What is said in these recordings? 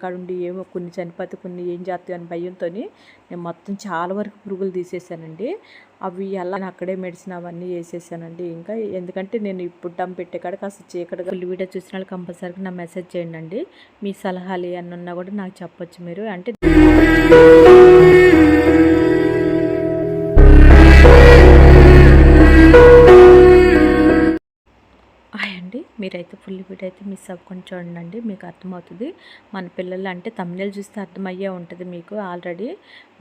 కాడుండి ఏమో కొన్ని చనిపోతే కొన్ని ఏం చేస్తాయి అని భయంతో నేను మొత్తం చాలా వరకు పురుగులు తీసేసానండి. అవి ఎలా అక్కడే మెడిసిన్ అవన్నీ వేసేసానండి. ఇంకా ఎందుకంటే నేను ఇప్పుడు దమ్ పెట్టే కాడ కాస్త చీకటిగా ఫుల్ వీడియో చూసిన వాళ్ళు కంపల్సరీగా నా మెసేజ్ చేయండి. మీ సలహాలు ఏమన్నా ఉన్నా కూడా నాకు చెప్పొచ్చు మీరు. అంటే అండి మీరైతే ఫుల్ వీడియో అయితే మిస్ అవ్వకుండా చూడండి, మీకు అర్థమవుతుంది. మన పిల్లలు అంటే తమిళ చూస్తే అర్థమయ్యే ఉంటుంది మీకు ఆల్రెడీ.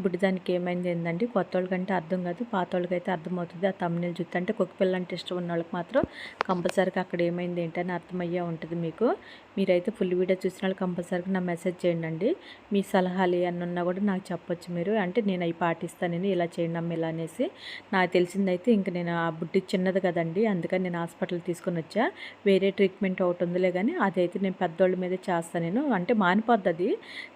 బుడ్డిదానికి ఏమైంది ఏంటండి, కొత్త వాళ్ళకంటే అర్థం కాదు, పాత వాళ్ళకైతే అర్థమవుతుంది. ఆ తమిళ చూస్తే అంటే కుక్క పిల్ల అంటే ఇష్టం ఉన్న వాళ్ళకి మాత్రం కంపల్సరీగా అక్కడ ఏమైంది ఏంటని అర్థమయ్యే ఉంటుంది మీకు. మీరైతే ఫుల్ వీడియో చూసిన వాళ్ళు కంపల్సరీగా నా మెసేజ్ చేయండి. మీ సలహాలు ఏమన్నా ఉన్నా కూడా నాకు చెప్పొచ్చు మీరు. అంటే నేను అవి పాటిస్తాను, నేను ఇలా చేయండి అమ్మ ఇలా అనేసి. నాకు తెలిసిందైతే ఇంక నేను ఆ బుడ్డి చిన్నది కదండి, అందుకని నేను హాస్పిటల్ తీసుకొని వచ్చా. వేరే ట్రీట్మెంట్ ఒకటి ఉందిలే కానీ అదైతే నేను పెద్దోళ్ళ మీదే చేస్తాను నేను. అంటే మానిపోద్ది అది,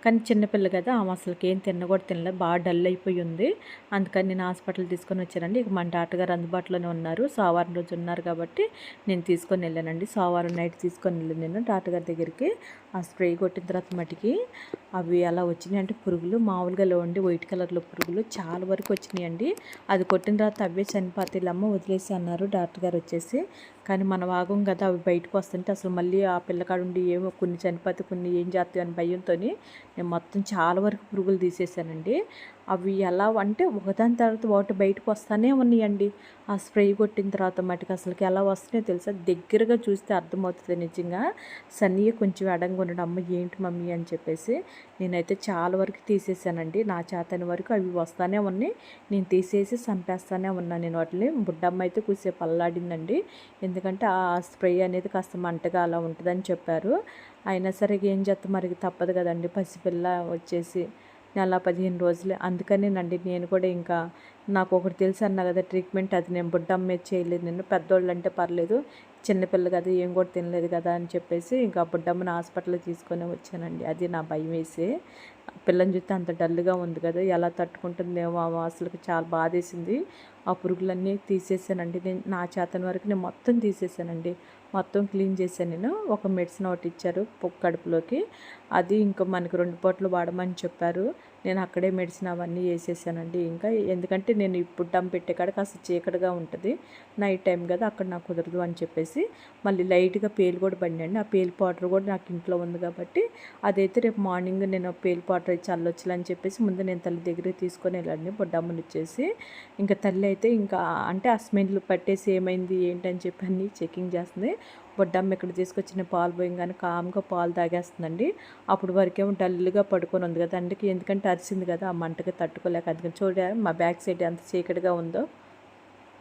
కానీ చిన్నపిల్ల కదా ఆమె అసలుకి ఏం తిన్న కూడా తినలేదు, బాగా డల్ అయిపోయి ఉంది. అందుకని నేను హాస్పిటల్ తీసుకొని వచ్చానండి. ఇక మన డాక్టర్ గారు అందుబాటులోనే ఉన్నారు, సోమవారం రోజు ఉన్నారు కాబట్టి నేను తీసుకొని వెళ్ళానండి. సోమవారం నైట్ తీసుకొని వెళ్ళాను నేను డాక్టర్ గారి దగ్గరికి. ఆ స్ప్రే కొట్టిన తర్వాత మటుకి అవి ఎలా వచ్చినాయి అంటే పురుగులు మామూలుగా లేవండి, వైట్ కలర్లో పురుగులు చాలా వరకు వచ్చినాయండి. అది కొట్టిన తర్వాత అవే చనిపోతాయిలమ్మ వదిలేసి అన్నారు డాక్టర్ గారు వచ్చేసి. కానీ మన వాగం కదా, అవి బయటకు వస్తుంటే అసలు మళ్ళీ ఆ పిల్లకాడుండి ఏమో కొన్ని చనిపోతే కొన్ని ఏం చేస్తాయి అని భయంతో నేను మొత్తం చాలా వరకు పురుగులు తీసేసానండి. అవి ఎలా అంటే ఒకదాని తర్వాత ఒకటి బయటకు వస్తూనే ఉన్నాయండి. ఆ స్ప్రే కొట్టిన తర్వాత మటుకు అసలుకి ఎలా వస్తున్నాయో తెలుసా, దగ్గరగా చూస్తే అర్థమవుతుంది నిజంగా. సన్నీయ కొంచెం ఎడంగా ఉండడం, అమ్మ ఏంటి మమ్మీ అని చెప్పేసి నేనైతే చాలా వరకు తీసేసానండి. నా చేతని వరకు అవి వస్తూనే ఉన్నాయి, నేను తీసేసి చంపేస్తూనే ఉన్నాను నేను వాటిని. బుడ్డమ్మ అయితే కూసేపు అల్లాడిందండి, ఎందుకంటే ఆ స్ప్రే అనేది కాస్త మంటగా అలా ఉంటుందని చెప్పారు. అయినా సరే ఏం చేస్తాం మరి, తప్పదు కదండి, పసిపిల్ల వచ్చేసి నెల 15 రోజులే. అందుకనేనండి నేను కూడా ఇంకా నాకు ఒకటి తెలుసు అన్నా కదా ట్రీట్మెంట్, అది నేను బుడ్డమ్మ మీద చేయలేదు, నేను పెద్దోళ్ళు అంటే పర్లేదు, చిన్నపిల్ల కదా ఏం కూడా తినలేదు కదా అని చెప్పేసి ఇంకా బుడ్డమ్మని హాస్పిటల్కి తీసుకొని వచ్చానండి. అది నా భయం వేసి, పిల్లని చూస్తే అంత డల్గా ఉంది కదా, ఎలా తట్టుకుంటుందేమో అసలుకి చాలా బాధేసింది. ఆ పురుగులన్నీ తీసేసానండి నేను, నా చేతన వరకు నేను మొత్తం తీసేసానండి, మొత్తం క్లీన్ చేశాను నేను. ఒక మెడిసిన్ ఒకటి ఇచ్చారు కడుపులోకి, అది ఇంకా మనకు 2 పూటలు వాడమని చెప్పారు. నేను అక్కడే మెడిసిన్ అవన్నీ వేసేసానండి. ఇంకా ఎందుకంటే నేను ఇప్పుడు దమ్ పెట్టే కాడ కాస్త చీకటిగా ఉంటుంది, నైట్ టైం కదా అక్కడ నాకు కుదరదు అని చెప్పేసి మళ్ళీ లైట్గా పేలు కూడా పడినండి. ఆ పేలు పౌడర్ కూడా నాకు ఇంట్లో ఉంది కాబట్టి అదైతే రేపు మార్నింగ్ నేను పేలు పౌడర్ ఇచ్చి చల్లొచ్చులని చెప్పేసి ముందు నేను తల్లి దగ్గరికి తీసుకొని వెళ్ళండి బొడ్డమ్మని ఇచ్చేసి. ఇంకా తల్లి అయితే ఇంకా అంటే ఆ స్మెల్ పట్టేసి ఏమైంది ఏంటని చెప్పి అన్నీ చెకింగ్ చేస్తుంది. బొడ్డమ్మ ఇక్కడ తీసుకొచ్చిన పాలు పోయంగానే కామ్గా పాలు తాగేస్తుందండి. అప్పుడు వరకేమో డల్గా పడుకొని ఉంది కదా అందుకే, ఎందుకంటే అరిసింది కదా ఆ మంటకి తట్టుకోలేక. అందుకని చూడ మా బ్యాక్ సైడ్ ఎంత చీకటిగా ఉందో.